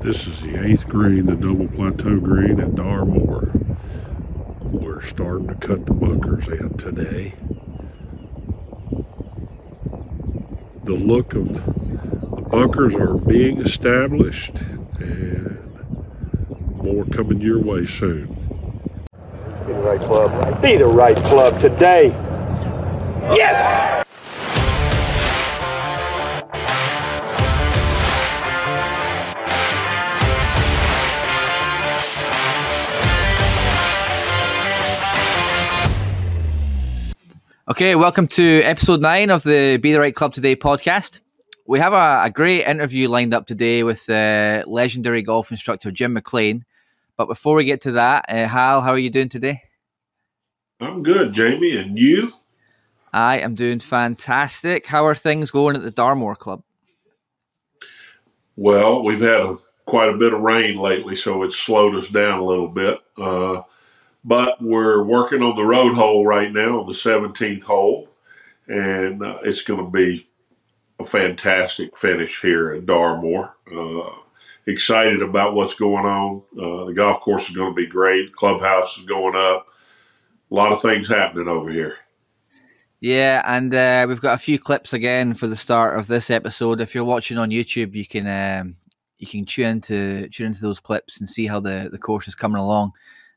This is the 8th green, the double plateau green at Darmore. We're starting to cut the bunkers in today. The look of the bunkers are being established, and more coming your way soon. Be the right club. Be the right club today. Yes! Okay, welcome to episode 9 of the Be the Right Club Today podcast. We have a great interview lined up today with legendary golf instructor Jim McLean. But before we get to that, Hal, how are you doing today? I'm good, Jamie, and you? I am doing fantastic. How are things going at the Darmore Club? Well, we've had quite a bit of rain lately, so it's slowed us down a little bit. But we're working on the road hole right now on the 17th hole, and it's going to be a fantastic finish here at Darmore. Excited about what's going on. The golf course is going to be great. Clubhouse is going up. A lot of things happening over here. Yeah, and we've got a few clips again for the start of this episode. If you're watching on YouTube, you can tune into those clips and see how the course is coming along.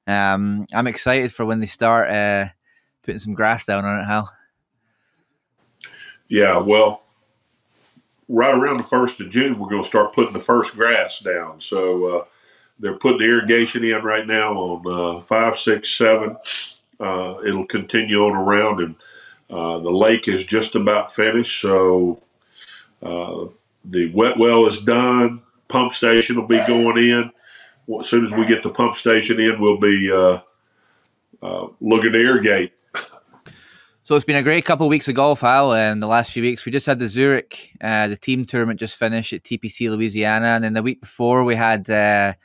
I'm excited for when they start putting some grass down on it, Hal. Yeah, well, right around the 1st of June, we're going to start putting the first grass down. So they're putting the irrigation in right now on 5, 6, 7. It'll continue on around, and the lake is just about finished. So the wet well is done. Pump station will be going in. As soon as we get the pump station in, we'll be looking to irrigate. So it's been a great couple of weeks of golf, Hal, in the last few weeks. We just had the Zurich, the team tournament just finished at TPC Louisiana. And then the week before, we had the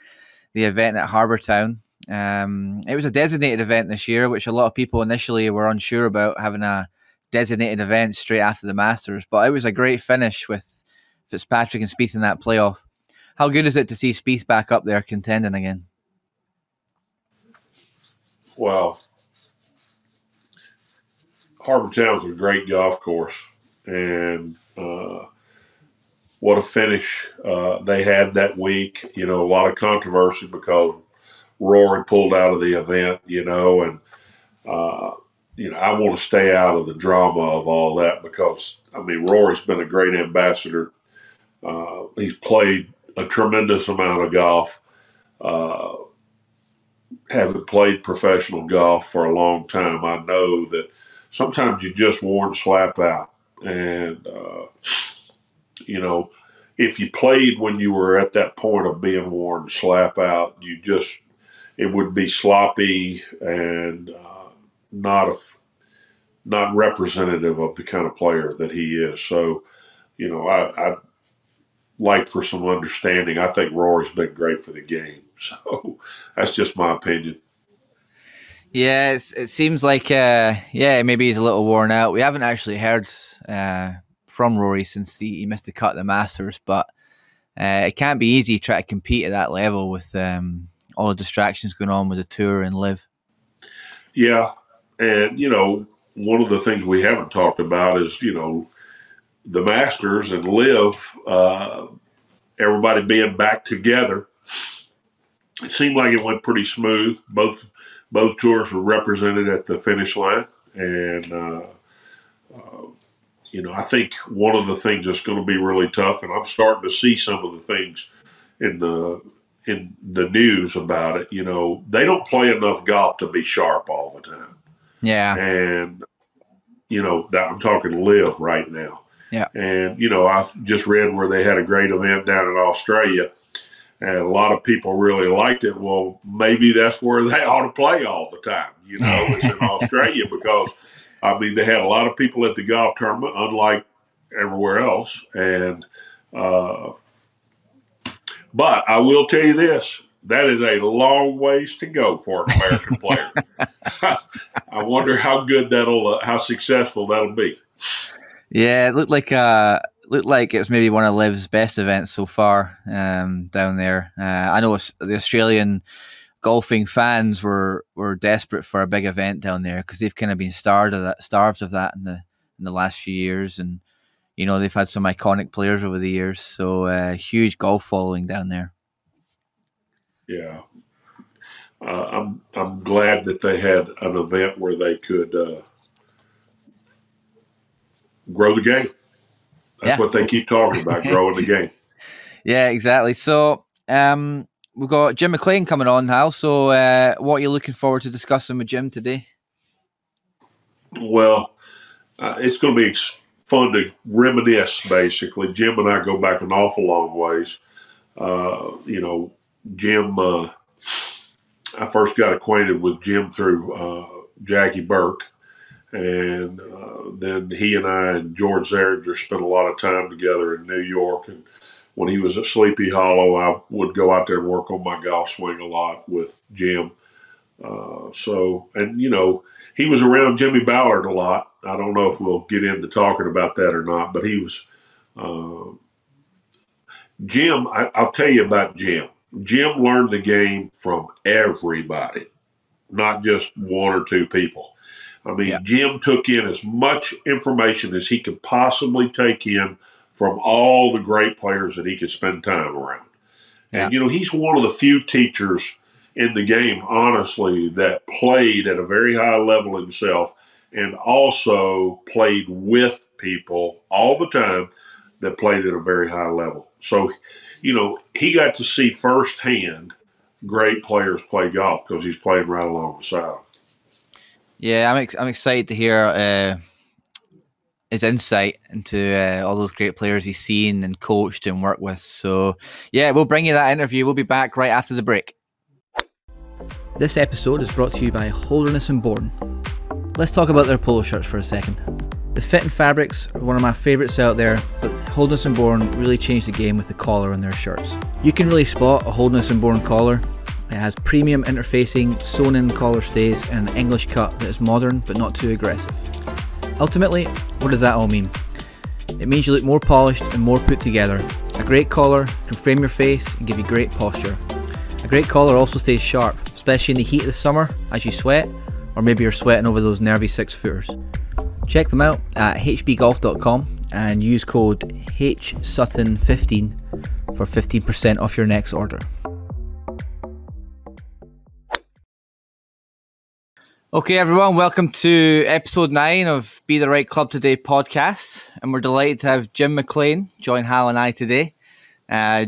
event at Harbour Town. It was a designated event this year, which a lot of people initially were unsure about, having a designated event straight after the Masters. But it was a great finish with Fitzpatrick and Spieth in that playoff. How good is it to see Spieth back up there contending again? Well, Harbour Town's a great golf course, and what a finish they had that week. You know, a lot of controversy because Rory pulled out of the event, and I want to stay out of the drama of all that because, Rory's been a great ambassador. He's played a tremendous amount of golf. Having played professional golf for a long time, I know that sometimes you just worn slap out. And, if you played when you were at that point of being worn slap out, it would be sloppy and not representative of the kind of player that he is. So, I'd like for some understanding. I think Rory's been great for the game. So that's just my opinion. Yeah, it seems like, maybe he's a little worn out. We haven't actually heard from Rory since he missed the cut at the Masters, but it can't be easy trying to compete at that level with all the distractions going on with the tour and live. Yeah, and, one of the things we haven't talked about is, the Masters and live, everybody being back together. It seemed like it went pretty smooth. Both tours were represented at the finish line, and I think one of the things that's going to be really tough, and I'm starting to see some of the things in the news about it. They don't play enough golf to be sharp all the time. Yeah, and that I'm talking live right now. Yeah, and I just read where they had a great event down in Australia. And a lot of people really liked it. Well, maybe that's where they ought to play all the time. It's in Australia because, they had a lot of people at the golf tournament, unlike everywhere else. And but I will tell you this, that is a long ways to go for an American player. I wonder how good how successful that'll be. Yeah, it looked like looked like it was maybe one of Liv's best events so far down there. I know the Australian golfing fans were desperate for a big event down there because they've kind of been starved of that in the last few years, and they've had some iconic players over the years, so huge golf following down there. Yeah, I'm glad that they had an event where they could grow the game. That's what they keep talking about, growing the game. Yeah, exactly. So we've got Jim McLean coming on, Hal. So what are you looking forward to discussing with Jim today? Well, it's going to be fun to reminisce, basically. Jim and I go back an awful long ways. Jim, I first got acquainted with Jim through Jackie Burke. And then he and I and George Zeringer spent a lot of time together in New York. And when he was at Sleepy Hollow, I would go out there and work on my golf swing a lot with Jim. He was around Jimmy Ballard a lot. I don't know if we'll get into talking about that or not, but he was Jim. I'll tell you about Jim. Jim learned the game from everybody, not just one or two people. I mean, Jim took in as much information as he could possibly take in from all the great players that he could spend time around. Yeah. And, he's one of the few teachers in the game, honestly, that played at a very high level himself and also played with people all the time that played at a very high level. So, he got to see firsthand great players play golf because he's playing right alongside them. Yeah, I'm excited to hear his insight into all those great players he's seen and coached and worked with. So, yeah, we'll bring you that interview. We'll be back right after the break. This episode is brought to you by Holderness and Bourne. Let's talk about their polo shirts for a second. The fit and fabrics are one of my favourites out there, but Holderness and Bourne really changed the game with the collar on their shirts. You can really spot a Holderness and Bourne collar. It has premium interfacing, sewn-in collar stays, and an English cut that is modern but not too aggressive. Ultimately, what does that all mean? It means you look more polished and more put together. A great collar can frame your face and give you great posture. A great collar also stays sharp, especially in the heat of the summer as you sweat, or maybe you're sweating over those nervy 6-footers. Check them out at hbgolf.com and use code HSutton15 for 15% off your next order. Okay, everyone, welcome to episode 9 of Be the Right Club Today podcast, and we're delighted to have Jim McLean join Hal and I today.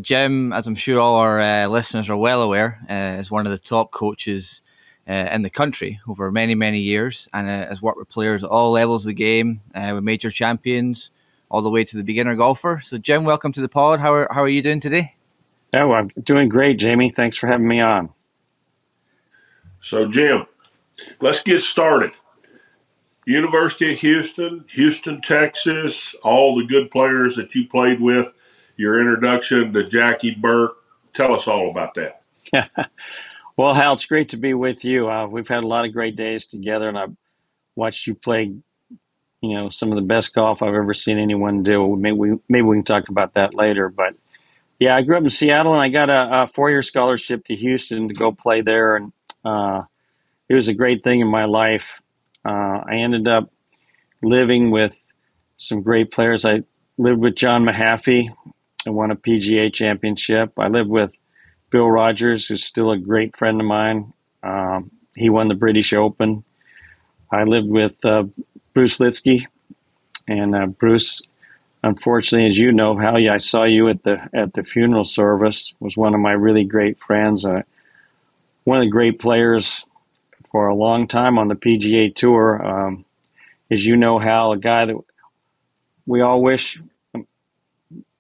Jim, as I'm sure all our listeners are well aware, is one of the top coaches in the country over many, many years, and has worked with players at all levels of the game, with major champions, all the way to the beginner golfer. So, Jim, welcome to the pod. How are you doing today? Oh, I'm doing great, Jamie. Thanks for having me on. So, Jim, let's get started. University of Houston, Texas, all the good players that you played with, your introduction to Jackie Burke. Tell us all about that. Well, Hal, it's great to be with you. We've had a lot of great days together, and I've watched you play, some of the best golf I've ever seen anyone do. Maybe we can talk about that later. But, yeah, I grew up in Seattle, and I got a 4-year scholarship to Houston to go play there, and it was a great thing in my life. I ended up living with some great players. I lived with John Mahaffey and won a PGA championship. I lived with Bill Rogers, who's still a great friend of mine. He won the British Open. I lived with Bruce Litsky. And Bruce, unfortunately, as you know, Hal, I saw you at the funeral service, was one of my really great friends. One of the great players for a long time on the PGA Tour. As you know, Hal, a guy that we all wish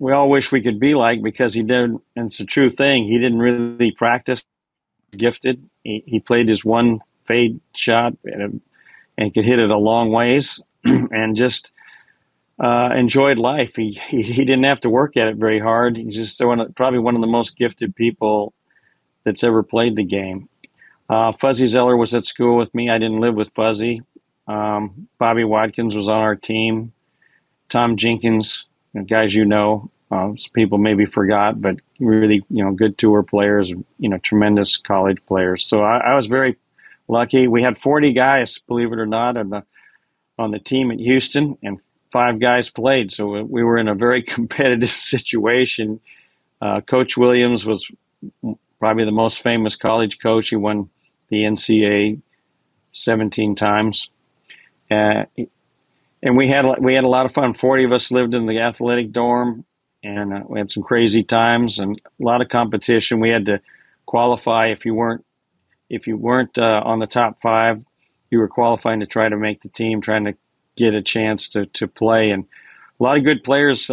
we could be like, because he did, and it's a true thing, he didn't really practice, gifted. He played his one fade shot and could hit it a long ways and just enjoyed life. He didn't have to work at it very hard. He's just probably one of the most gifted people that's ever played the game. Fuzzy Zeller was at school with me. I didn't live with Fuzzy. Bobby Watkins was on our team. Tom Jenkins guys some people maybe forgot, but really, good tour players, tremendous college players. So I was very lucky. We had 40 guys, believe it or not, on the team at Houston, and 5 guys played. So we were in a very competitive situation. Coach Williams was probably the most famous college coach. He won the NCAA 17 times. And we had a lot of fun. 40 of us lived in the athletic dorm, and we had some crazy times and a lot of competition. We had to qualify. If you weren't on the top 5, you were qualifying to try to make the team, trying to get a chance to play. And a lot of good players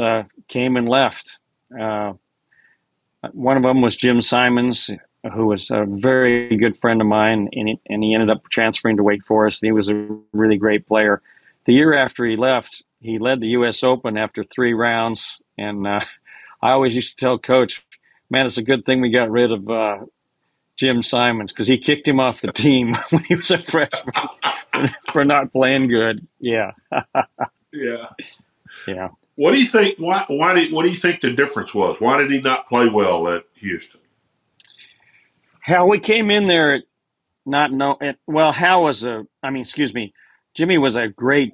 came and left. One of them was Jim Simons, who was a very good friend of mine, and he ended up transferring to Wake Forest. And he was a really great player. The year after he left, he led the U.S. Open after 3 rounds. And I always used to tell Coach, man, it's a good thing we got rid of Jim Simons, because he kicked him off the team when he was a freshman for not playing good. Yeah. Yeah. Yeah. What do you think? What do you think the difference was? Why did he not play well at Houston? Hal, we came in there Jimmy was a great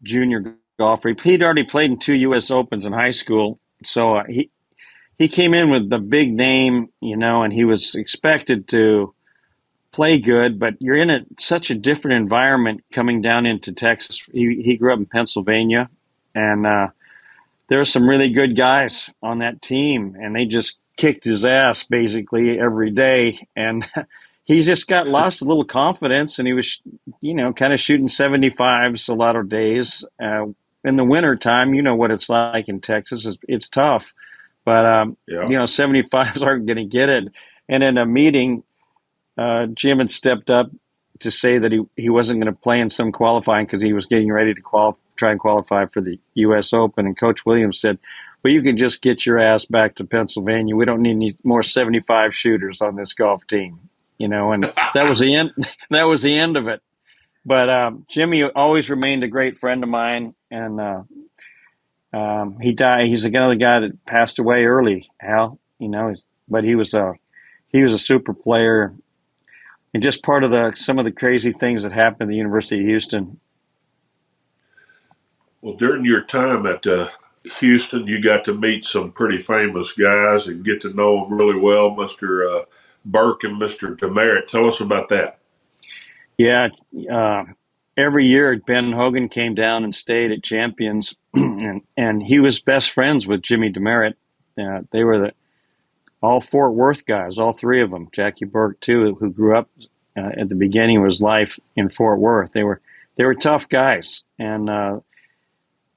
junior golfer. He'd already played in 2 U.S. Opens in high school. So he came in with the big name, and he was expected to play good, but you're in such a different environment coming down into Texas. He grew up in Pennsylvania, and there were some really good guys on that team, and they just kicked his ass basically every day. And he just lost a little confidence, and he was, kind of shooting 75s a lot of days. In the winter time, what it's like in Texas. It's tough, but 75s aren't going to get it. And in a meeting, Jim had stepped up to say that he wasn't going to play in some qualifying because he was getting ready to try and qualify for the U.S. Open. And Coach Williams said, well, you can just get your ass back to Pennsylvania. We don't need any more 75 shooters on this golf team, and that was the end. That was the end of it. But Jimmy always remained a great friend of mine, and he died. He's another guy that passed away early, Hal, but he was a super player, and just part of some of the crazy things that happened at the University of Houston. Well, during your time at Houston, you got to meet some pretty famous guys and get to know them really well, Mr. Burke and Mr. Demerit. Tell us about that. Yeah, every year Ben Hogan came down and stayed at Champions, and he was best friends with Jimmy Demerit. They were all Fort Worth guys, all 3 of them. Jackie Burke too, who grew up at the beginning of his life in Fort Worth. They were tough guys, and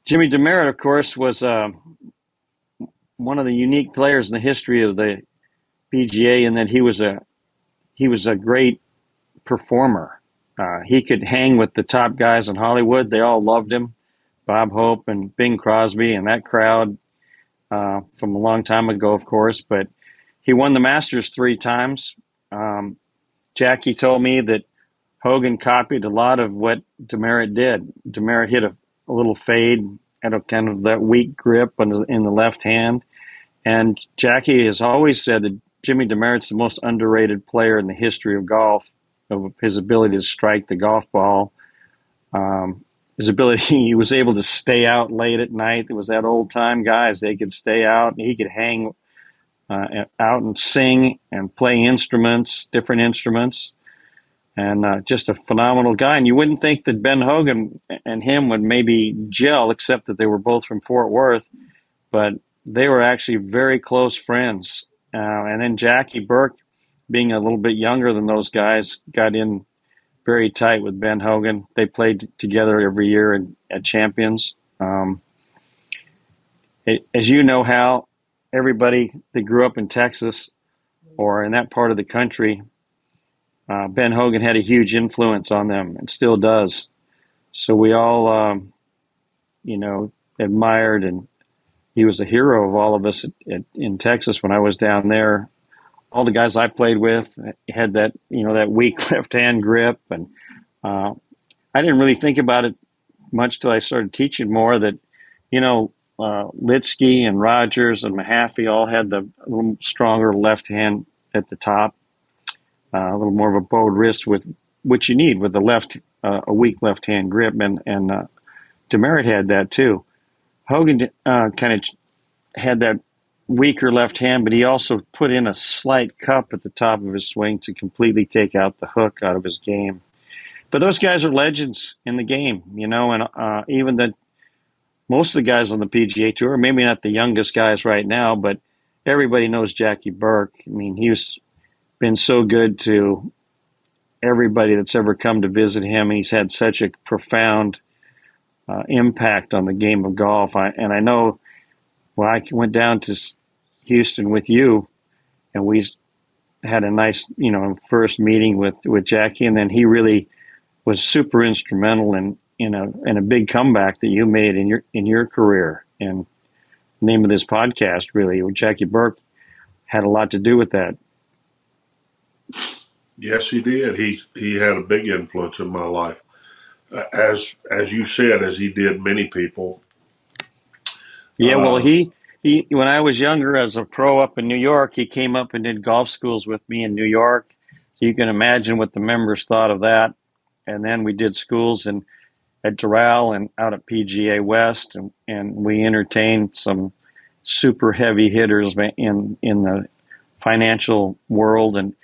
Jimmy Demerit, of course, was one of the unique players in the history of the PGA, in that he was a great performer. He could hang with the top guys in Hollywood. They all loved him. Bob Hope and Bing Crosby and that crowd from a long time ago, of course. But he won the Masters 3 times. Jackie told me that Hogan copied a lot of what Demerit did. Demerit hit a little fade, had a kind of that weak grip in the left hand. And Jackie has always said that Jimmy Demerit's the most underrated player in the history of golf, of his ability to strike the golf ball. His ability, he was able to stay out late at night. It was that old time guys. They could stay out, and he could hang out and sing and play different instruments. And just a phenomenal guy. And you wouldn't think that Ben Hogan and him would maybe gel, except that they were both from Fort Worth. But they were actually very close friends. And then Jackie Burke, being a little bit younger than those guys, got in very tight with Ben Hogan. They played together every year at Champions. As you know, Hal, everybody that grew up in Texas or in that part of the country, Ben Hogan had a huge influence on them and still does. So we all, admired, and he was a hero of all of us in Texas when I was down there. All the guys I played with had that, that weak left-hand grip. And I didn't really think about it much till I started teaching more, that, Litsky and Rogers and Mahaffey all had the little stronger left hand at the top, a little more of a bowed wrist with what you need with the a weak left hand grip, and Demerit had that too. Hogan kind of had that weaker left hand, but he also put in a slight cup at the top of his swing to completely take out the hook out of his game. But those guys are legends in the game, and even most of the guys on the PGA Tour, maybe not the youngest guys right now, but everybody knows Jackie Burke. I mean, he's been so good to everybody that's ever come to visit him. He's had such a profound impact on the game of golf. I know when I went down to Houston with you, and we had a nice, first meeting with Jackie, and then he really was super instrumental in a big comeback that you made in your career. And the name of this podcast, really, Jackie Burke had a lot to do with that. Yes, he did. He had a big influence in my life, as you said, as he did many people. Yeah, well, he when I was younger as a pro up in New York, he came up and did golf schools with me in New York. So you can imagine what the members thought of that. And then we did schools at Doral and out at PGA West, and we entertained some super heavy hitters in the financial world. And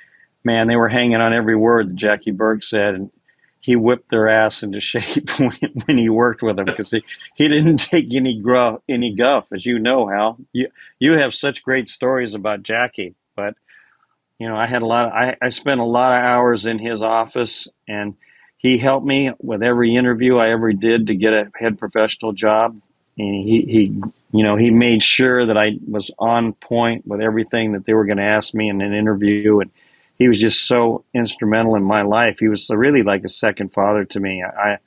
man, they were hanging on every word that Jackie Burke said, and he whipped their ass into shape when he worked with them, because he didn't take any guff, as you know, Hal. You have such great stories about Jackie, but I had I spent a lot of hours in his office, and he helped me with every interview I ever did to get a head professional job. And he made sure that I was on point with everything that they were going to ask me in an interview, and he was just so instrumental in my life. He was really like a second father to me. I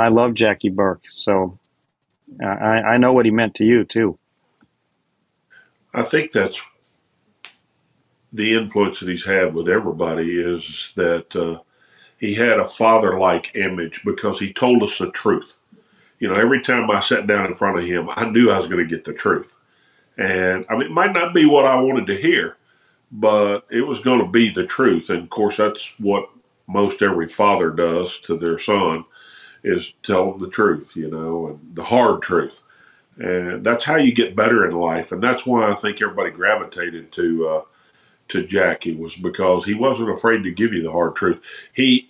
love Jackie Burke, so I know what he meant to you too. I think that's the influence that he's had with everybody, is that he had a father-like image because he told us the truth. Every time I sat down in front of him, I knew I was going to get the truth. And I mean, it might not be what I wanted to hear, but it was going to be the truth. And of course, that's what most every father does to their son, is tell them the truth, and the hard truth. And that's how you get better in life. And that's why I think everybody gravitated to Jackie, was because he wasn't afraid to give you the hard truth. He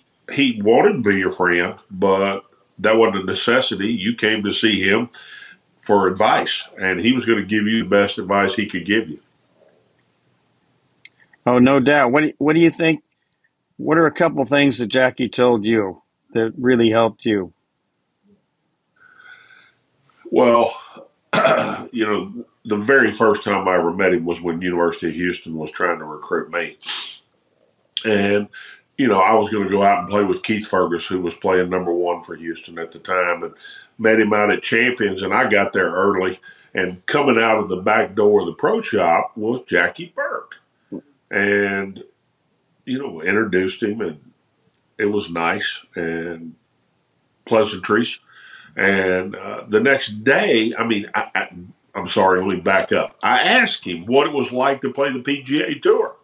wanted to be your friend, but that wasn't a necessity. You came to see him for advice, and he was going to give you the best advice he could give you. Oh, no doubt. What do you think? What are a couple of things that Jackie told you that really helped you? Well, the very first time I ever met him was when University of Houston was trying to recruit me. And, I was going to go out and play with Keith Fergus, who was playing number one for Houston at the time, and met him out at Champions. And I got there early, and coming out of the back door of the pro shop was Jackie Burke. And, introduced him, and it was nice and pleasantries. And the next day, I'm sorry, let me back up. I asked him what it was like to play the PGA Tour.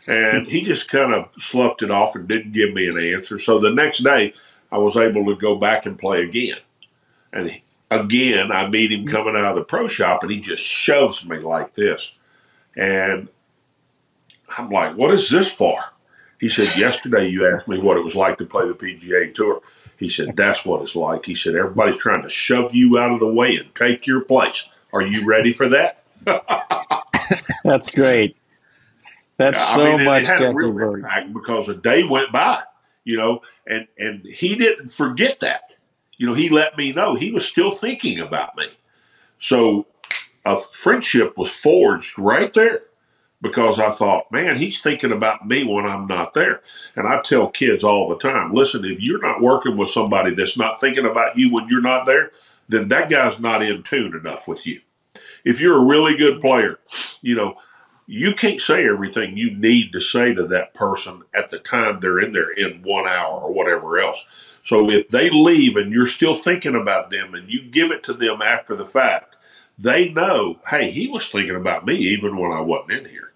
And he just kind of sloughed it off and didn't give me an answer. So the next day, I was able to go back and play again. And again, I meet him coming out of the pro shop, and he just shoves me like this. And I'm like, what is this for? He said, yesterday you asked me what it was like to play the PGA Tour. He said, that's what it's like. He said, everybody's trying to shove you out of the way and take your place. Are you ready for that? That's great. That's much it had Jackie a real Burke. impact because a day went by, and he didn't forget that. He let me know he was still thinking about me. So a friendship was forged right there, because I thought, man, he's thinking about me when I'm not there. And I tell kids all the time, listen, if you're not working with somebody that's not thinking about you when you're not there, then that guy's not in tune enough with you. If you're a really good player, you can't say everything you need to say to that person at the time they're in there in 1 hour or whatever else. So if they leave and you're still thinking about them and you give it to them after the fact, they know, hey, he was thinking about me even when I wasn't in here.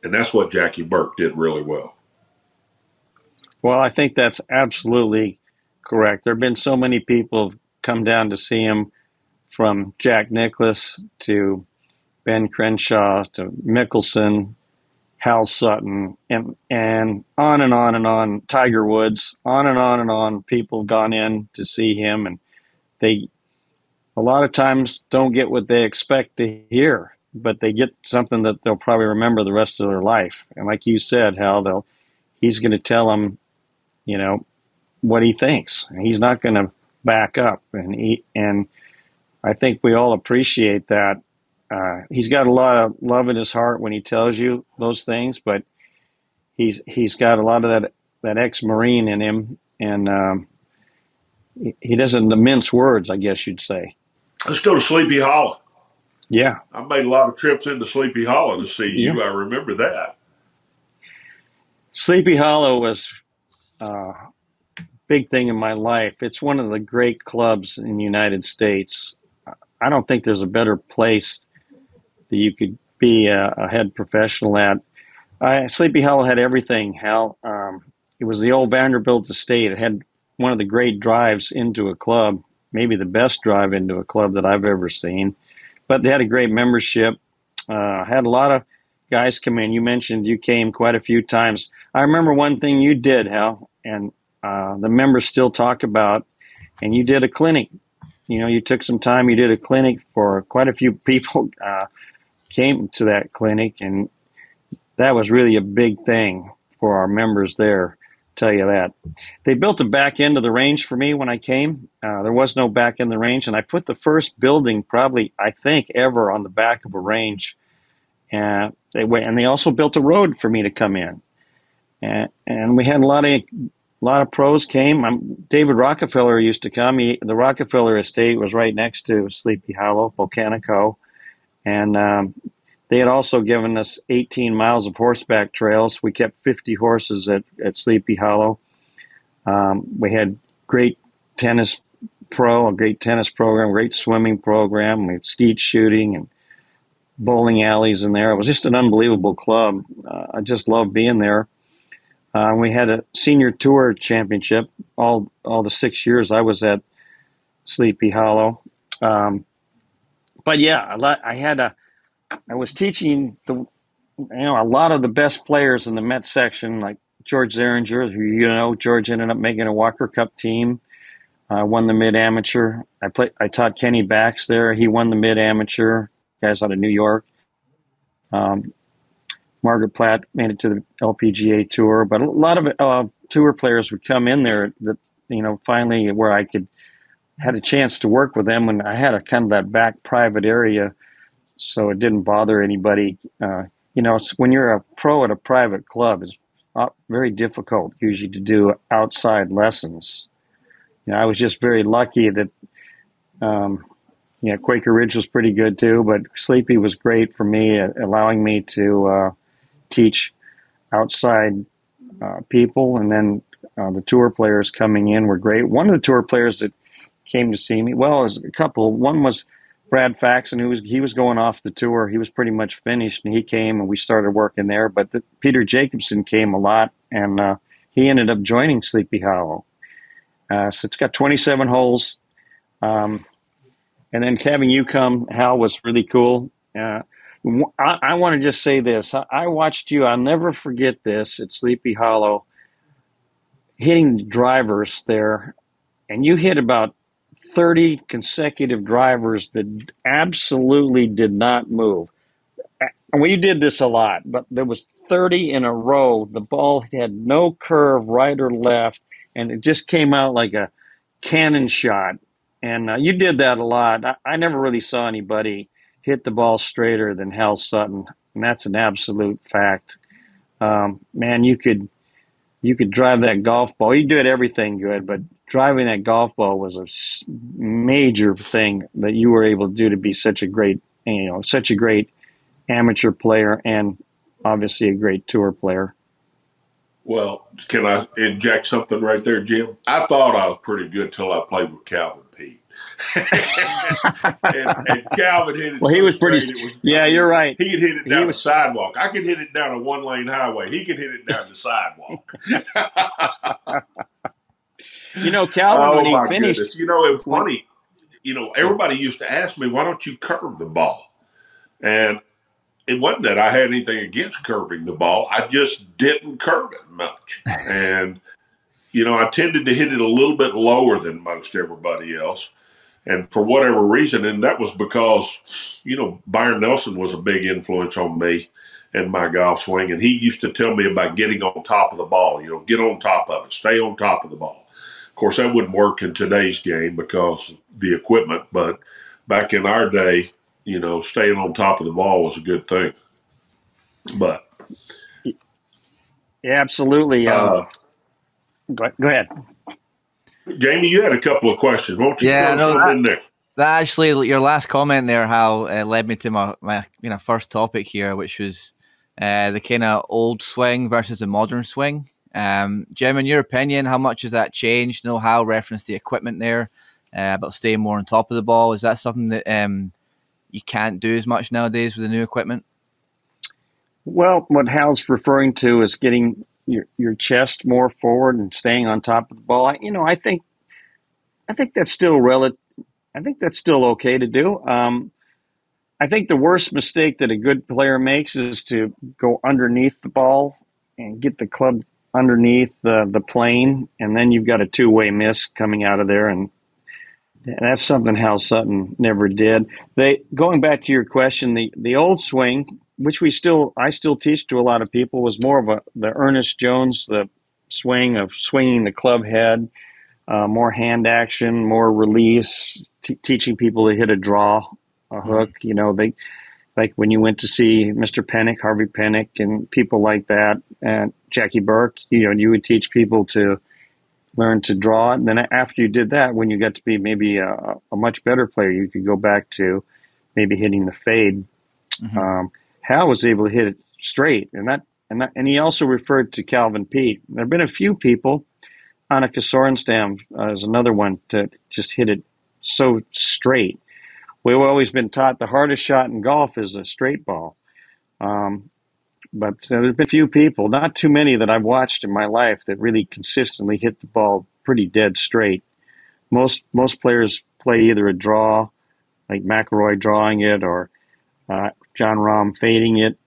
And that's what Jackie Burke did really well. Well, I think that's absolutely correct. There have been so many people who've come down to see him, from Jack Nicklaus to Ben Crenshaw to Mickelson, Hal Sutton, and on and on and on. Tiger Woods, on and on and on. People have gone in to see him, and they a lot of times don't get what they expect to hear, but they get something that they'll probably remember the rest of their life. And like you said, Hal, he's going to tell them, you know, what he thinks. He's not going to back up, and I think we all appreciate that. He's got a lot of love in his heart when he tells you those things, but he's got a lot of that ex-Marine in him, and he doesn't mince words, I guess you'd say. Let's go to Sleepy Hollow. Yeah. I made a lot of trips into Sleepy Hollow to see you. I remember that. Sleepy Hollow was a big thing in my life. It's one of the great clubs in the United States. I don't think there's a better place that you could be a head professional at. Sleepy Hollow had everything, Hal. It was the old Vanderbilt estate. It had one of the great drives into a club, maybe the best drive into a club that I've ever seen. But they had a great membership. Had a lot of guys come in. You mentioned you came quite a few times. I remember one thing you did, Hal, and the members still talk about, and you did a clinic. You know, you took some time, you did a clinic for quite a few people came to that clinic, and that was really a big thing for our members there, tell you that. They built a back end of the range for me when I came. There was no back end of the range, and I put the first building probably, I think, ever on the back of a range. And they also built a road for me to come in. And we had a lot of pros came. David Rockefeller used to come. The Rockefeller estate was right next to Sleepy Hollow, Volcanico. And they had also given us 18 miles of horseback trails. We kept 50 horses at Sleepy Hollow. We had great tennis a great tennis program, great swimming program. We had skeet shooting and bowling alleys in there. It was just an unbelievable club. I just loved being there. We had a senior tour championship all the 6 years I was at Sleepy Hollow. But yeah, I was teaching a lot of the best players in the Met section, like George Zeringer, who George ended up making a Walker Cup team, won the mid amateur. I taught Kenny Bax there. He won the mid amateur. Guys out of New York. Margaret Platt made it to the LPGA tour, but a lot of tour players would come in there that, finally where I had a chance to work with them, and I had a kind of that back private area, so it didn't bother anybody. It's when you're a pro at a private club, it's very difficult usually to do outside lessons. I was just very lucky that, Quaker Ridge was pretty good too, but Sleepy was great for me, allowing me to teach outside people, and then the tour players coming in were great. One of the tour players that came to see me, well, there's a couple. One was Brad Faxon, he was going off the tour. He was pretty much finished, and he came, and we started working there. But Peter Jacobsen came a lot, and he ended up joining Sleepy Hollow. So it's got 27 holes. And then having you come, Hal, was really cool. I want to just say this. I watched you. I'll never forget this at Sleepy Hollow, hitting drivers there, and you hit about 30 consecutive drivers that absolutely did not move. And we did this a lot, but there was 30 in a row. The ball had no curve right or left, and it just came out like a cannon shot. And you did that a lot. I never really saw anybody hit the ball straighter than Hal Sutton, and that's an absolute fact. Man, you could drive that golf ball. You did everything good, but driving that golf ball was a major thing that you were able to do to be such a great amateur player and obviously a great tour player. Well, can I inject something right there, Jim? I thought I was pretty good till I played with Calvin Pete. and Calvin hit it Well, he so was pretty. straight. It was. Yeah, you're right. He could hit it down the was sidewalk. I could hit it down a one-lane highway. He could hit it down the sidewalk. Calvin, when he finished. Goodness. It was funny. Everybody used to ask me, why don't you curve the ball? And it wasn't that I had anything against curving the ball. I just didn't curve it much. And, I tended to hit it a little bit lower than most everybody else. And for whatever reason, and that was because, Byron Nelson was a big influence on me and my golf swing. And he used to tell me about getting on top of the ball, get on top of it, stay on top of the ball. Of course, that wouldn't work in today's game because of the equipment. But back in our day, staying on top of the ball was a good thing. But yeah, absolutely. Go ahead, Jamie. You had a couple of questions. Won't you throw something in there? That actually, your last comment there, Hal, led me to my first topic here, which was the kind of old swing versus the modern swing. Jim, in your opinion, how much has that changed? Hal referenced the equipment there about staying more on top of the ball. Is that something that you can't do as much nowadays with the new equipment? Well, what Hal's referring to is getting your chest more forward and staying on top of the ball. I think that's still relative. I think that's still okay to do. I think the worst mistake that a good player makes is to go underneath the ball and get the club underneath the plane, and then you've got a two-way miss coming out of there, and that's something Hal Sutton never did. Going back to your question, the old swing, which I still teach to a lot of people, was more of the Ernest Jones, the swing of swinging the club head, more hand action, more release, teaching people to hit a draw, a hook. They like when you went to see Mr. Pennick, Harvey Pennick, and people like that, and Jackie Burke. You would teach people to learn to draw it. And then after you did that, when you got to be maybe a much better player, you could go back to maybe hitting the fade. Mm-hmm. Hal was able to hit it straight, and he also referred to Calvin Pete. There have been a few people. Annika Sorenstam is another one to just hit it so straight. We've always been taught the hardest shot in golf is a straight ball. But there's been a few people, not too many that I've watched in my life, that really consistently hit the ball pretty dead straight. Most players play either a draw, like McIlroy drawing it, or John Rahm fading it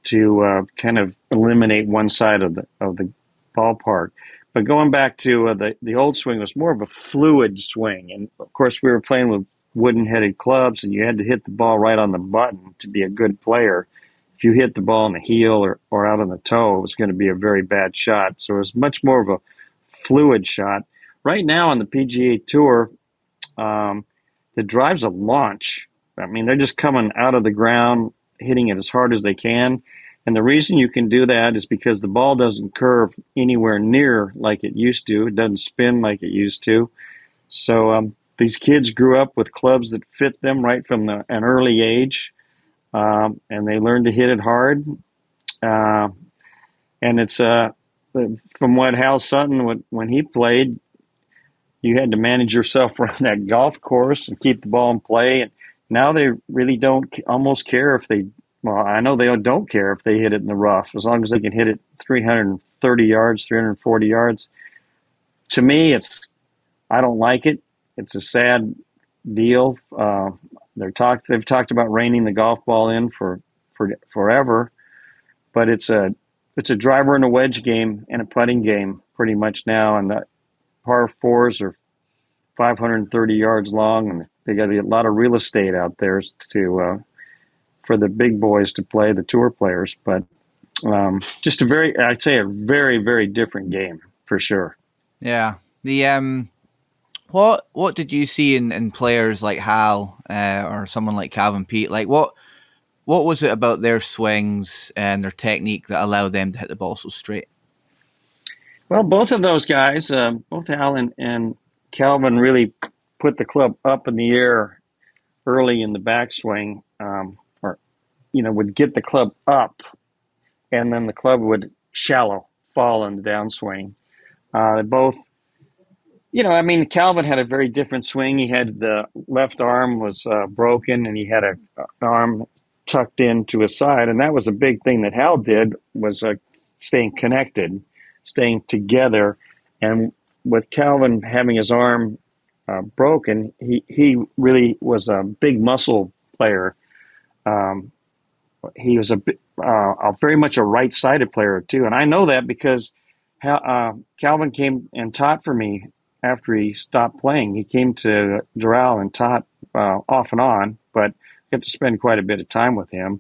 to kind of eliminate one side of the ballpark. But going back to the old swing was more of a fluid swing. And, of course, we were playing with wooden-headed clubs, and you had to hit the ball right on the button to be a good player. If you hit the ball on the heel or out on the toe, it was going to be a very bad shot. So it was much more of a fluid shot. Right now on the PGA Tour, the drive's a launch. I mean, they're just coming out of the ground, hitting it as hard as they can. And the reason you can do that is because the ball doesn't curve anywhere near like it used to. It doesn't spin like it used to. So these kids grew up with clubs that fit them right from an early age, and they learned to hit it hard. And it's from what Hal Sutton, when he played, you had to manage yourself around that golf course and keep the ball in play. And now they really don't almost care if they. Well, I know they don't care if they hit it in the rough, as long as they can hit it 330 yards, 340 yards. To me, I don't like it. It's a sad deal. They've talked about reining the golf ball in for forever, but it's a driver and a wedge game and a putting game pretty much now. And the par fours are 530 yards long, and they got a lot of real estate out there for the big boys to play, the tour players. But just I'd say a very, very different game for sure. Yeah. The what did you see in players like Hal or someone like Calvin Pete? Like what was it about their swings and their technique that allowed them to hit the ball so straight? Well, both of those guys, both Hal and Calvin, really put the club up in the air early in the backswing, or would get the club up, and then the club would shallow fall in the downswing. They both, Calvin had a very different swing. He had the left arm was broken, and he had an arm tucked into his side, and that was a big thing that Hal did, was staying connected, staying together. And with Calvin having his arm broken, he really was a big muscle player. He was a very much a right-sided player too, and I know that because Calvin came and taught for me after he stopped playing. He came to Doral and taught off and on, but I got to spend quite a bit of time with him.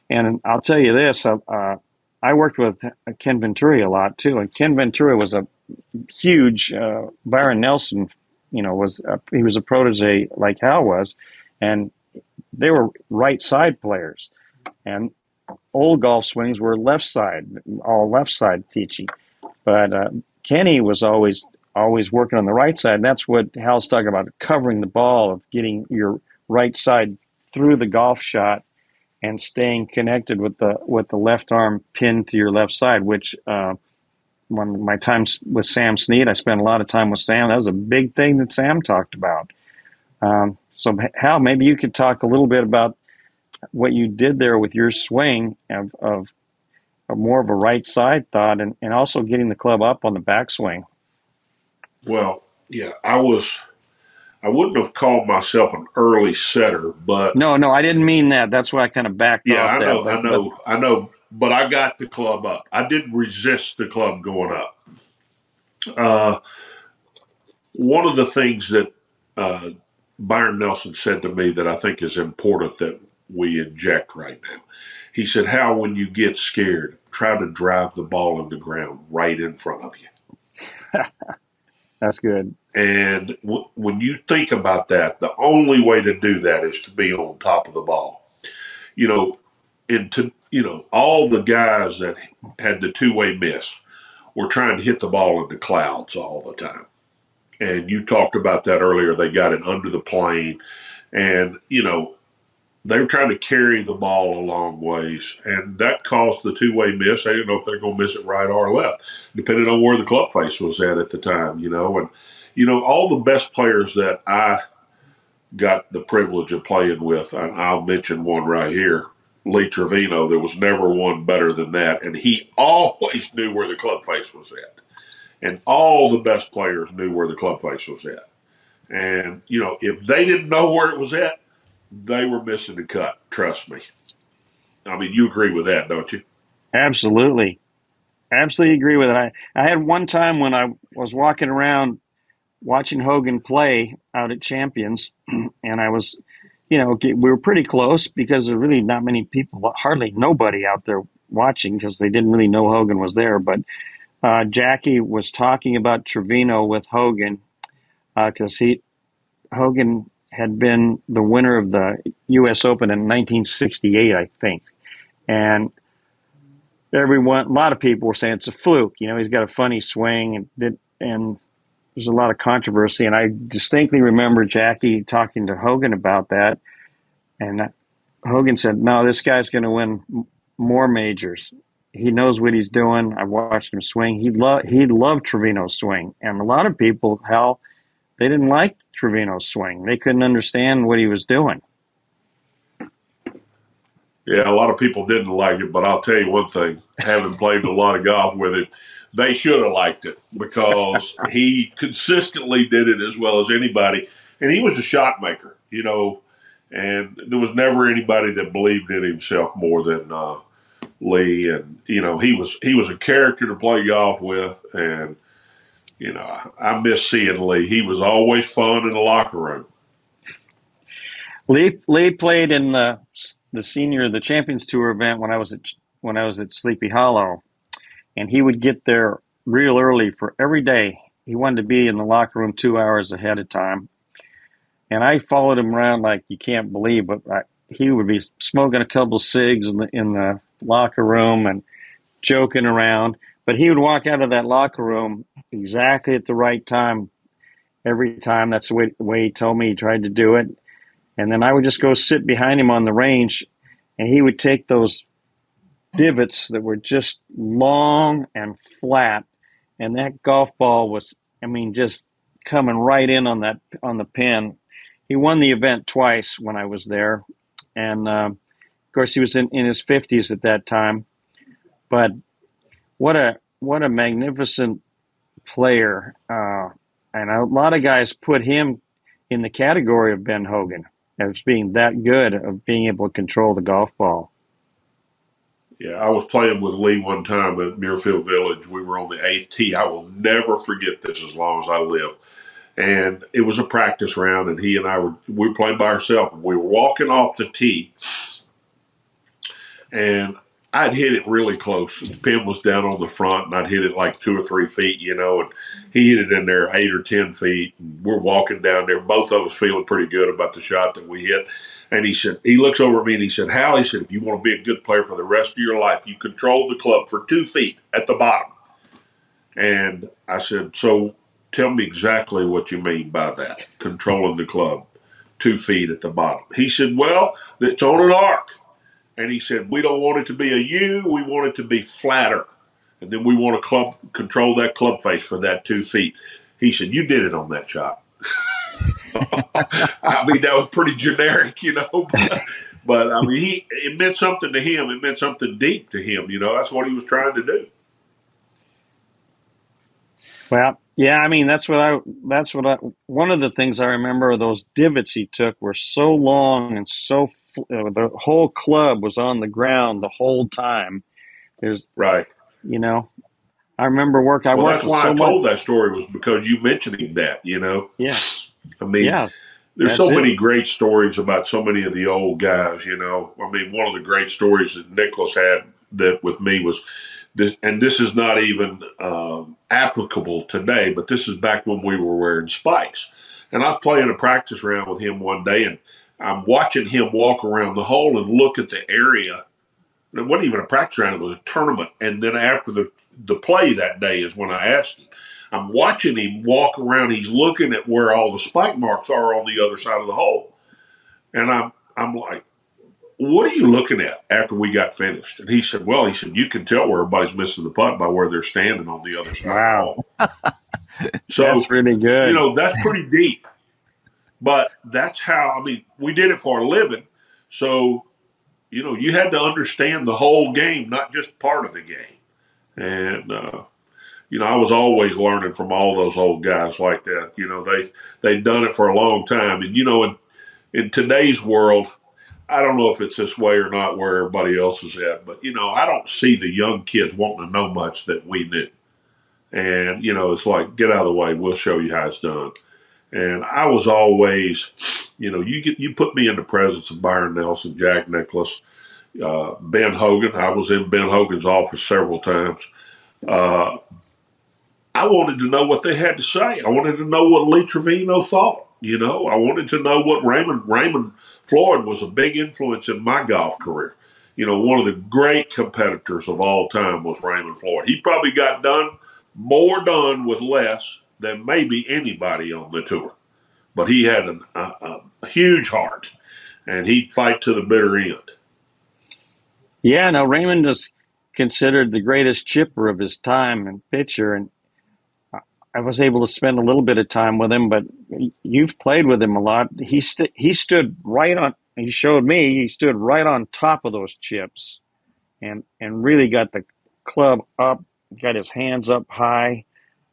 And I'll tell you this: I worked with Ken Venturi a lot too, and Ken Venturi was a huge Byron Nelson. He was a protege like Hal was, and they were right side players. And old golf swings were left side, all left side teaching. But Kenny was always working on the right side. And that's what Hal's talking about, covering the ball, of getting your right side through the golf shot and staying connected with the left arm pinned to your left side, which when my time with Sam Snead, I spent a lot of time with Sam. That was a big thing that Sam talked about. So Hal, maybe you could talk a little bit about what you did there with your swing of more of a right side thought, and also getting the club up on the backswing. Well, yeah, I wouldn't have called myself an early setter, but no, I didn't mean that. That's why I kind of backed off. I know, but I got the club up. I didn't resist the club going up. One of the things that Byron Nelson said to me that I think is important that we inject right now. He said, Hal, when you get scared, try to drive the ball in the ground right in front of you. That's good. And when you think about that, the only way to do that is to be on top of the ball. All the guys that had the two-way miss were trying to hit the ball in the clouds all the time. And you talked about that earlier. They got it under the plane. And, they were trying to carry the ball a long ways, and that caused the two-way miss. They didn't know if they're going to miss it right or left, depending on where the club face was at the time, And, all the best players that I got the privilege of playing with, and I'll mention one right here, Lee Trevino. There was never one better than that, and he always knew where the club face was at. And all the best players knew where the club face was at. And, if they didn't know where it was at, they were missing the cut, trust me. I mean, you agree with that, don't you? Absolutely. Absolutely agree with it. I had one time when I was walking around watching Hogan play out at Champions, and I was, we were pretty close because there were really not many people, hardly nobody out there watching because they didn't really know Hogan was there. But Jackie was talking about Trevino with Hogan because Hogan had been the winner of the U.S. Open in 1968, I think. And a lot of people were saying it's a fluke. He's got a funny swing, and there's a lot of controversy. And I distinctly remember Jackie talking to Hogan about that. And Hogan said, no, this guy's going to win more majors. He knows what he's doing. I've watched him swing. He loved Trevino's swing. And a lot of people, Hal, they didn't like Trevino's swing. They couldn't understand what he was doing. Yeah, a lot of people didn't like it, but I'll tell you one thing. Having played a lot of golf with him, they should have liked it because he consistently did it as well as anybody. And he was a shot maker, and there was never anybody that believed in himself more than Lee. And, he was a character to play golf with, and I miss seeing Lee. He was always fun in the locker room. Lee played in the Champions Tour event when I was at Sleepy Hollow, and he would get there real early for every day. He wanted to be in the locker room 2 hours ahead of time, and I followed him around like you can't believe. But he would be smoking a couple cigs in the locker room and joking around. But he would walk out of that locker room exactly at the right time every time. That's the way he told me he tried to do it. And then I would just go sit behind him on the range and he would take those divots that were just long and flat, and that golf ball was, I mean, just coming right in on the pin. He won the event twice when I was there, and of course he was in his 50s at that time. But what a magnificent player, and a lot of guys put him in the category of Ben Hogan as being that good of being able to control the golf ball. Yeah, I was playing with Lee one time at Muirfield Village. We were on the 8th tee. I will never forget this as long as I live. And it was a practice round, and he and I we were playing by ourselves. We were walking off the tee, and I'd hit it really close. The pin was down on the front, and I'd hit it like 2 or 3 feet, and he hit it in there 8 or 10 feet. And we're walking down there, both of us feeling pretty good about the shot that we hit. And he looks over at me and he said, Hal, he said, if you want to be a good player for the rest of your life, you control the club for 2 feet at the bottom. And I said, so tell me exactly what you mean by that, controlling the club 2 feet at the bottom. He said, well, it's on an arc. And he said, we don't want it to be a U, we want it to be flatter. And then we want to control that club face for that 2 feet. He said, you did it on that shot. I mean, that was pretty generic, but I mean, it meant something to him. It meant something deep to him. That's what he was trying to do. Well, yeah, I mean, one of the things I remember are those divots he took were so long and so, the whole club was on the ground the whole time. Right. I remember I worked that's why so I told much. that story was because you mentioning that, Yeah. I mean, yeah, there's so it. many great stories about so many of the old guys, I mean, one of the great stories that Nicholas had that with me was this, and this is not even applicable today, but this is back when we were wearing spikes. And I was playing a practice round with him one day, and I'm watching him walk around the hole and look at the area. And it wasn't even a practice round, it was a tournament. And then after the play that day is when I asked him. I'm watching him walk around. He's looking at where all the spike marks are on the other side of the hole. And I'm like, what are you looking at after we got finished? And he said, you can tell where everybody's missing the putt by where they're standing on the other side Wow. of the hole. So, that's really good. That's pretty deep. But that's how, I mean, we did it for a living. So, you had to understand the whole game, not just part of the game. And, I was always learning from all those old guys like that. They'd done it for a long time. And, in today's world, I don't know if it's this way or not where everybody else is at, but, I don't see the young kids wanting to know much that we knew. And, it's like, get out of the way. We'll show you how it's done. And I was always, you put me in the presence of Byron Nelson, Jack Nicklaus, Ben Hogan. I was in Ben Hogan's office several times. I wanted to know what they had to say. I wanted to know what Lee Trevino thought. I wanted to know what Raymond Floyd was a big influence in my golf career. One of the great competitors of all time was Raymond Floyd. He probably got more done with less than maybe anybody on the tour. But he had a huge heart, and he'd fight to the bitter end. Yeah, now Raymond was considered the greatest chipper of his time and pitcher, and I was able to spend a little bit of time with him, but you've played with him a lot. He stood right on, he showed me, he stood right on top of those chips and really got the club up, got his hands up high,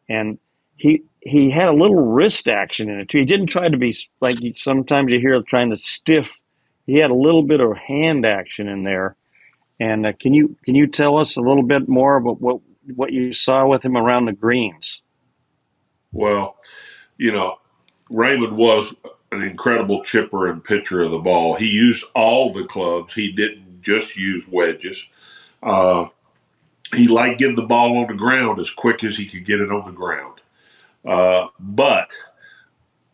and he had a little wrist action in it too. He didn't try to be like sometimes you hear trying to stiff. He had a little bit of hand action in there. And can you tell us a little bit more about what you saw with him around the greens? Well, Raymond was an incredible chipper and pitcher of the ball. He used all the clubs. He didn't just use wedges. He liked getting the ball on the ground as quick as he could get it on the ground. But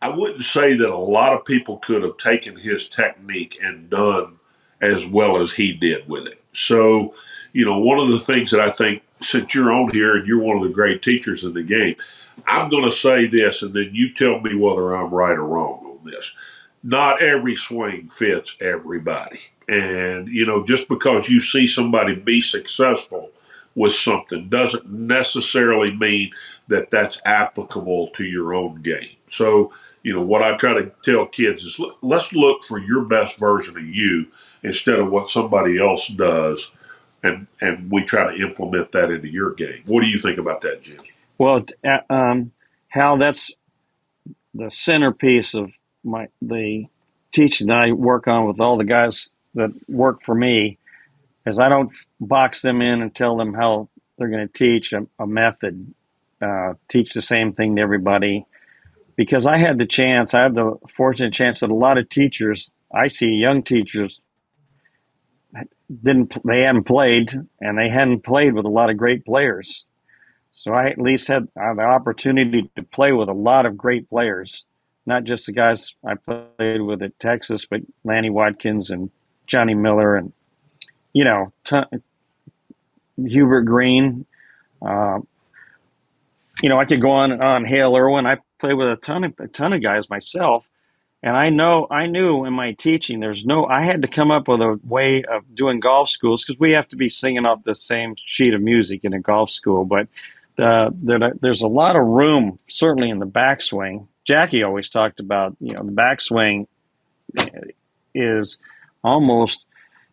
I wouldn't say that a lot of people could have taken his technique and done as well as he did with it. So, one of the things that I think, since you're on here and you're one of the great teachers in the game, I'm going to say this, and then you tell me whether I'm right or wrong on this. Not every swing fits everybody. And, just because you see somebody be successful with something doesn't necessarily mean that that's applicable to your own game. So, what I try to tell kids is let's look for your best version of you instead of what somebody else does. And we try to implement that into your game. What do you think about that, Jim? Well, Hal, that's the centerpiece of the teaching that I work on with all the guys that work for me, is I don't box them in and tell them how they're going to teach a method, teach the same thing to everybody. Because I had the fortunate chance that a lot of teachers, I see young teachers, they hadn't played, and they hadn't played with a lot of great players. So I at least had the opportunity to play with a lot of great players, not just the guys I played with at Texas, but Lanny Watkins and Johnny Miller and, Hubert Green. I could go on Hale Irwin. I played with a ton of guys myself. And I knew in my teaching, I had to come up with a way of doing golf schools, because we have to be singing off the same sheet of music in a golf school. But there's a lot of room, certainly in the backswing. Jackie always talked about, the backswing is almost,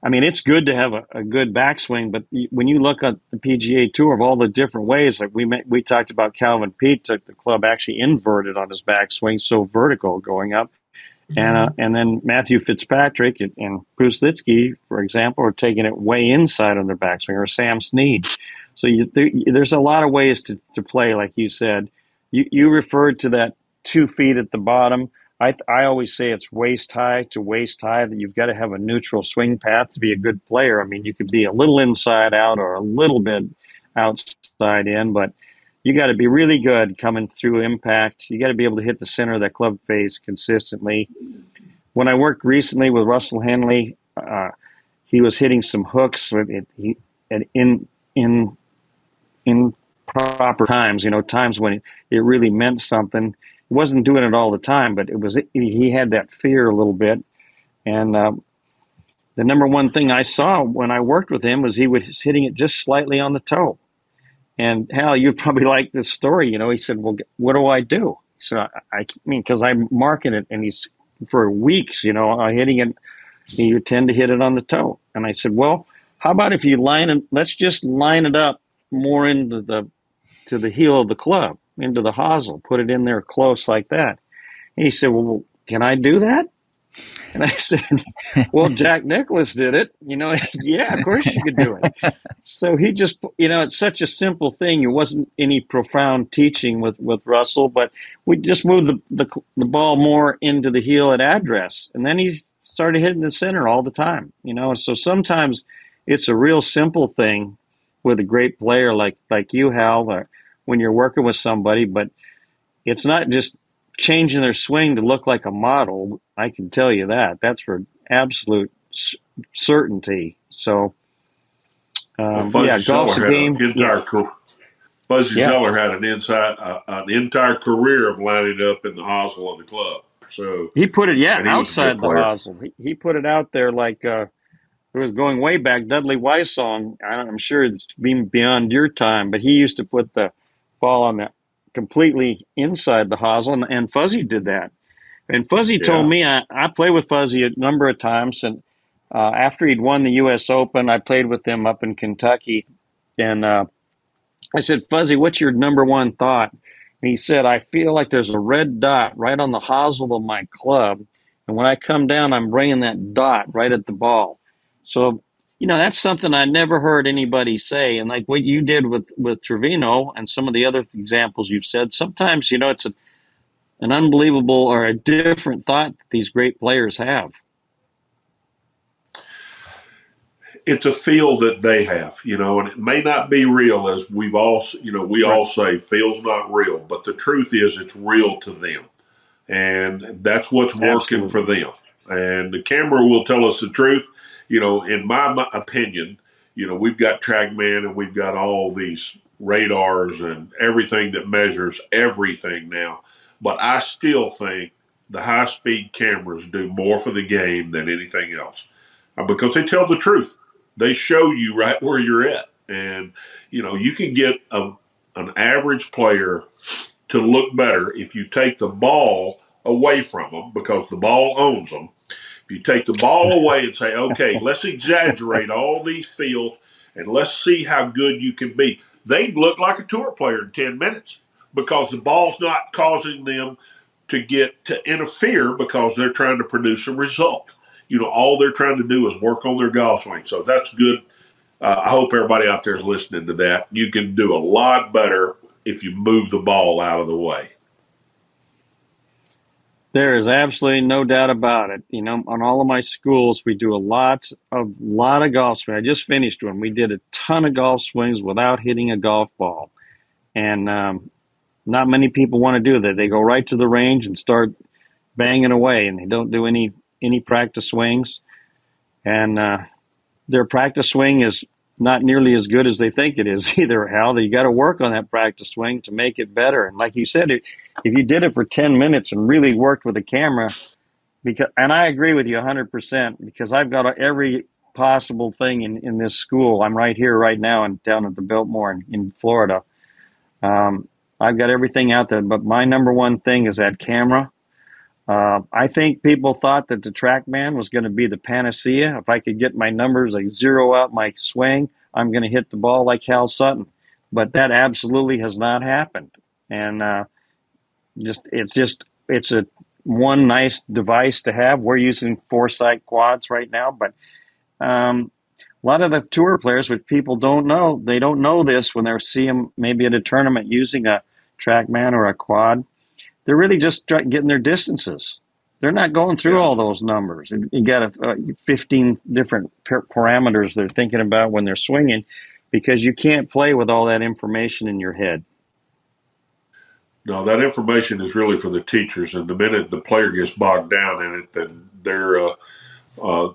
it's good to have a good backswing, but when you look at the PGA Tour of all the different ways, like we talked about, Calvin Peete took the club actually inverted on his backswing, so vertical going up. And then Matthew Fitzpatrick and Bruce Litsky, for example, are taking it way inside on their backswing, or Sam Snead. So there's a lot of ways to play, like you said. You referred to that 2 feet at the bottom. I always say it's waist high to waist high, that you've got to have a neutral swing path to be a good player. You could be a little inside out or a little bit outside in, but you got to be really good coming through impact. You got to be able to hit the center of that club face consistently. When I worked recently with Russell Henley, he was hitting some hooks in proper times. Times when it really meant something. He wasn't doing it all the time, but he had that fear a little bit. And the number one thing I saw when I worked with him was he was hitting it just slightly on the toe. And Hal, you probably like this story. He said, "Well, what do I do?" He said, because I'm marking it, and he's for weeks, hitting it. He would tend to hit it on the toe. And I said, "Well, how about if you let's just line it up more into to the heel of the club, into the hosel, put it in there close like that." And he said, "Well, can I do that?" And I said, "Well, Jack Nicklaus did it. Yeah, of course you could do it." So he just, it's such a simple thing. It wasn't any profound teaching with Russell, but we just moved the ball more into the heel at address. And then he started hitting the center all the time, So sometimes it's a real simple thing with a great player like you, Hal, or when you're working with somebody, but it's not just changing their swing to look like a model. I can tell you that. That's for absolute certainty. So, golf's a game. Fuzzy Zeller had an entire career of lining up in the hosel of the club. So he put it, outside the hosel. He put it out there like it was going way back. Dudley Weissong, I'm sure it's been beyond your time, but he used to put the ball on the completely inside the hosel, and Fuzzy did that. And Fuzzy told me, I played with Fuzzy a number of times, and after he'd won the U.S. Open, I played with him up in Kentucky, and I said, "Fuzzy, what's your number one thought?" And he said, "I feel like there's a red dot right on the hosel of my club, and when I come down, I'm bringing that dot right at the ball." So, that's something I never heard anybody say. And like what you did with Trevino and some of the other examples you've said, sometimes, it's an unbelievable or a different thought that these great players have. It's a feel that they have, and it may not be real, as we've all, we all say feel's not real, but the truth is it's real to them. And that's what's working for them. And the camera will tell us the truth. In my opinion, we've got TrackMan and we've got all these radars and everything that measures everything now. But I still think the high-speed cameras do more for the game than anything else. because they tell the truth. They show you right where you're at. And, you can get an average player to look better if you take the ball away from them, because the ball owns them. If you take the ball away and say, okay, let's exaggerate all these fields and let's see how good you can be, they look like a tour player in 10 minutes because the ball's not causing them to interfere because they're trying to produce a result. All they're trying to do is work on their golf swing. So that's good. I hope everybody out there is listening to that. You can do a lot better if you move the ball out of the way. There is absolutely no doubt about it. On all of my schools, we do a lot of golf swings. I just finished one. We did a ton of golf swings without hitting a golf ball. And not many people want to do that. They go right to the range and start banging away, and they don't do any practice swings. And their practice swing is not nearly as good as they think it is either, Hal. You got to work on that practice swing to make it better. And like you said, if you did it for 10 minutes and really worked with the camera, and I agree with you 100%, because I've got every possible thing in this school. I'm right here right now and down at the Biltmore in Florida. I've got everything out there, but my number one thing is that camera. I think people thought that the TrackMan was going to be the panacea. If I could get my numbers, like zero out my swing, I'm going to hit the ball like Hal Sutton. But that absolutely has not happened. And it's a one nice device to have. We're using Foresight quads right now, but a lot of the tour players, which people don't know, they don't know this when they see them maybe at a tournament using a TrackMan or a quad. They're really just getting their distances. They're not going through all those numbers. You got 15 different parameters they're thinking about when they're swinging, because you can't play with all that information in your head. No, that information is really for the teachers, and the minute the player gets bogged down in it, then their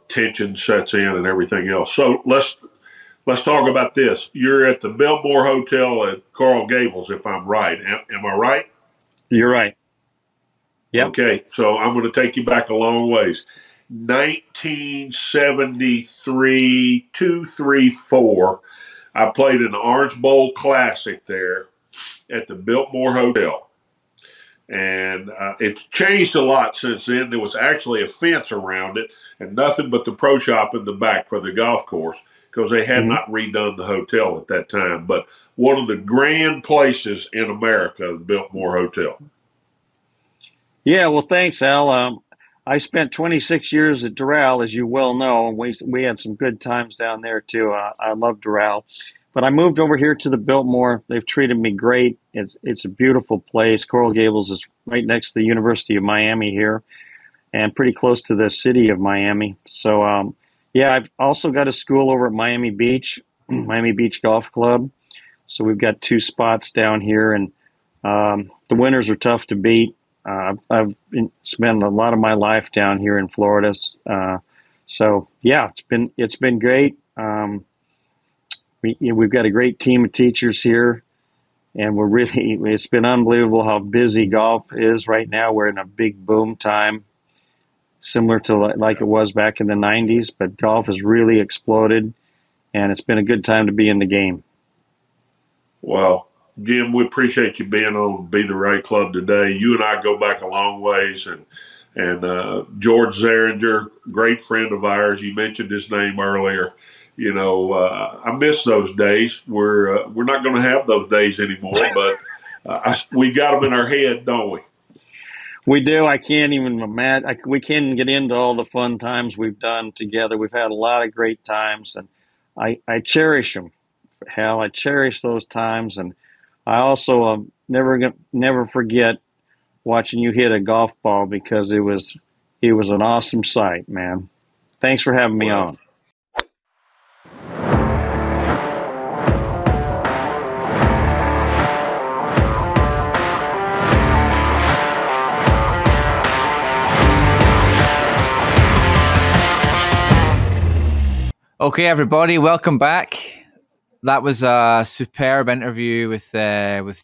tension sets in and everything else. So let's talk about this. You're at the Biltmore Hotel at Coral Gables, if I'm right. Am I right? You're right. Yep. Okay, so I'm going to take you back a long ways. 1973, 234, I played an Orange Bowl Classic there at the Biltmore Hotel. And it's changed a lot since then. There was actually a fence around it and nothing but the pro shop in the back for the golf course, because they had not redone the hotel at that time. But one of the grand places in America, the Biltmore Hotel. Yeah, well, thanks, Al. I spent 26 years at Doral, as you well know, and we had some good times down there, too. I love Doral. But I moved over here to the Biltmore. They've treated me great. It's a beautiful place. Coral Gables is right next to the University of Miami here and pretty close to the city of Miami. So, I've also got a school over at Miami Beach, Miami Beach Golf Club. So we've got 2 spots down here, and the winters are tough to beat. I've spent a lot of my life down here in Florida. It's been great. We've got a great team of teachers here, and it's been unbelievable how busy golf is right now. We're in a big boom time, similar to like it was back in the 90s, but golf has really exploded, and it's been a good time to be in the game. Well, Jim, we appreciate you being on Be the Right Club today. You and I go back a long ways, and George Zeringer, great friend of ours. You mentioned his name earlier. I miss those days. We're not going to have those days anymore, but we got them in our head, don't we? We do. I can't even imagine. We can't even get into all the fun times we've done together. We've had a lot of great times, and I cherish them, Hal. I cherish those times, and I also never forget watching you hit a golf ball, because it was an awesome sight, man. Thanks for having me on. Okay, everybody, welcome back. That was a superb interview with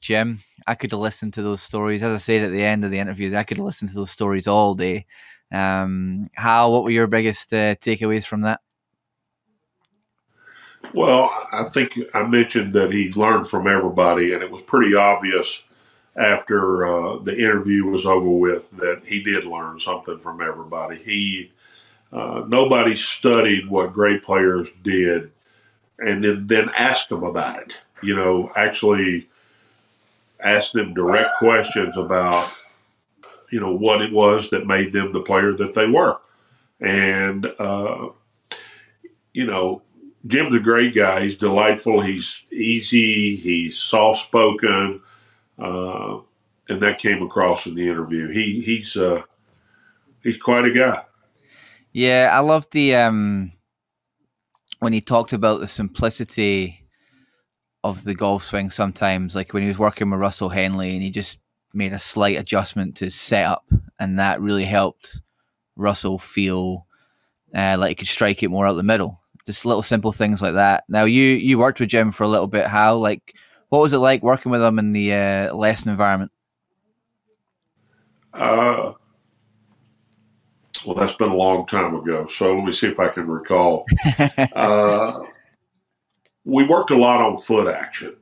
Jim. I could have listened to those stories. As I said at the end of the interview, I could have listened to those stories all day. Hal, what were your biggest takeaways from that? Well, I think I mentioned that he learned from everybody, and it was pretty obvious after the interview was over with that he did learn something from everybody. Nobody studied what great players did and then asked them about it. Actually asked them direct questions about what it was that made them the player that they were. And Jim's a great guy. He's delightful. He's easy. He's soft spoken, and that came across in the interview. He's quite a guy. Yeah, I love the when he talked about the simplicity of the golf swing. Sometimes, like when he was working with Russell Henley, and he just made a slight adjustment to setup, and that really helped Russell feel like he could strike it more out the middle. Just little simple things like that. Now, you worked with Jim for a little bit. Hal, like, what was it like working with him in the lesson environment? Well, that's been a long time ago. So let me see if I can recall. We worked a lot on foot action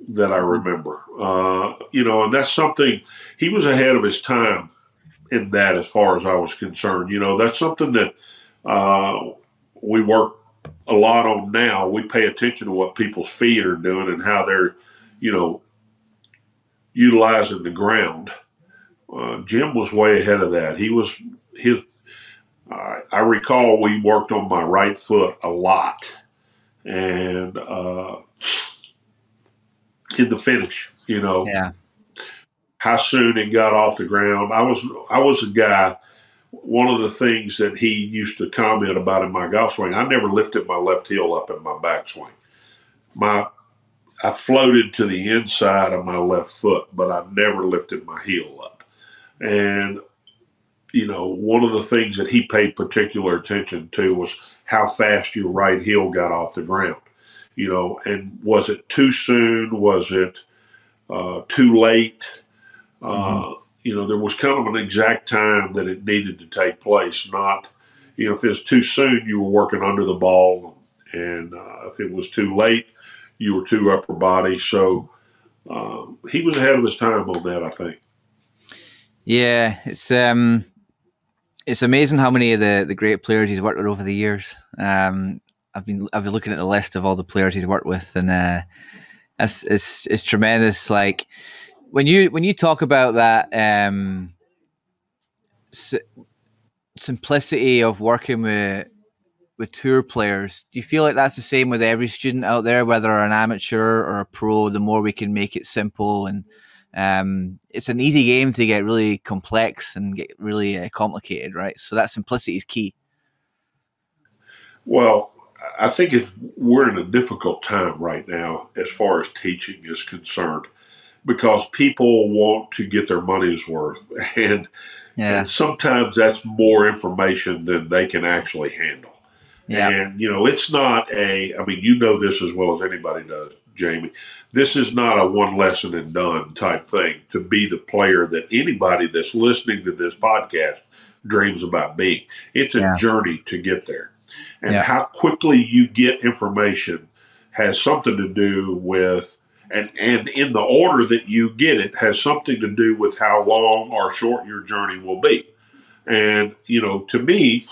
that I remember. And that's something he was ahead of his time in that, as far as I was concerned. That's something that we work a lot on now. We pay attention to what people's feet are doing and how they're, utilizing the ground. Jim was way ahead of that. I recall we worked on my right foot a lot, and in the finish, Yeah. how soon it got off the ground. I was a guy. One of the things that he used to comment about in my golf swing, I never lifted my left heel up in my backswing. I floated to the inside of my left foot, but I never lifted my heel up. And one of the things that he paid particular attention to was how fast your right heel got off the ground. And was it too soon? Was it too late? There was kind of an exact time that it needed to take place. Not, if it was too soon, you were working under the ball, and if it was too late, you were too upper body. So he was ahead of his time on that, I think. Yeah, it's amazing how many of the great players he's worked with over the years. I've been looking at the list of all the players he's worked with, and it's tremendous. Like when you talk about that simplicity of working with tour players, do you feel like that's the same with every student out there, whether an amateur or a pro? The more we can make it simple, and it's an easy game to get really complex and get really complicated, right? So that simplicity is key. Well, I think we're in a difficult time right now as far as teaching is concerned, because people want to get their money's worth, and sometimes that's more information than they can actually handle. Yeah. And, it's not this as well as anybody does, Jamie. This is not a one lesson and done type thing to be the player that anybody that's listening to this podcast dreams about being. It's a journey to get there. And how quickly you get information has something to do with, and in the order that you get it has something to do with how long or short your journey will be. And, to me,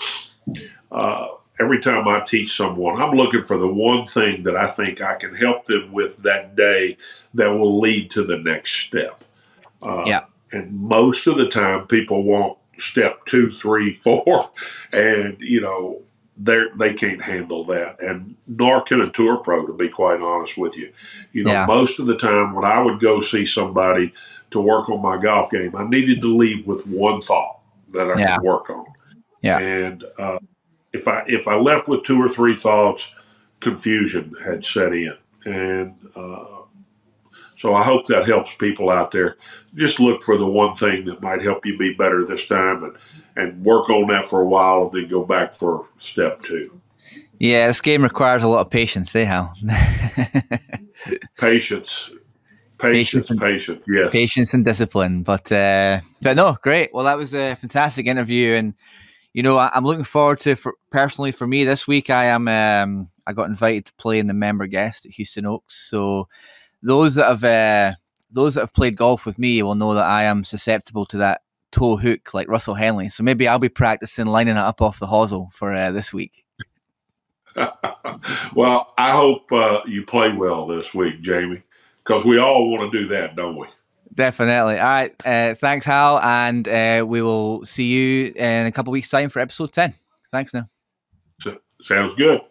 every time I teach someone, I'm looking for the one thing that I think I can help them with that day that will lead to the next step. And most of the time people want step 2, 3, 4, and, they can't handle that. And nor can a tour pro, to be quite honest with you. Most of the time when I would go see somebody to work on my golf game, I needed to leave with one thought that I could work on. And, if I left with 2 or 3 thoughts, confusion had set in. And so I hope that helps people out there. Just look for the one thing that might help you be better this time, and work on that for a while, and then go back for step 2. Yeah, this game requires a lot of patience, Hal? Patience, yes. Patience and discipline. But no, great. Well, that was a fantastic interview, and You know, I'm looking forward to, personally for me this week, I got invited to play in the member guest at Houston Oaks. So those that have played golf with me will know that I am susceptible to that toe hook like Russell Henley. So maybe I'll be practicing lining it up off the hosel for this week. Well, I hope you play well this week, Jamie, because we all want to do that, don't we? Definitely. All right. Thanks, Hal. And we will see you in a couple of weeks' time for episode 10. Thanks now. Sounds good.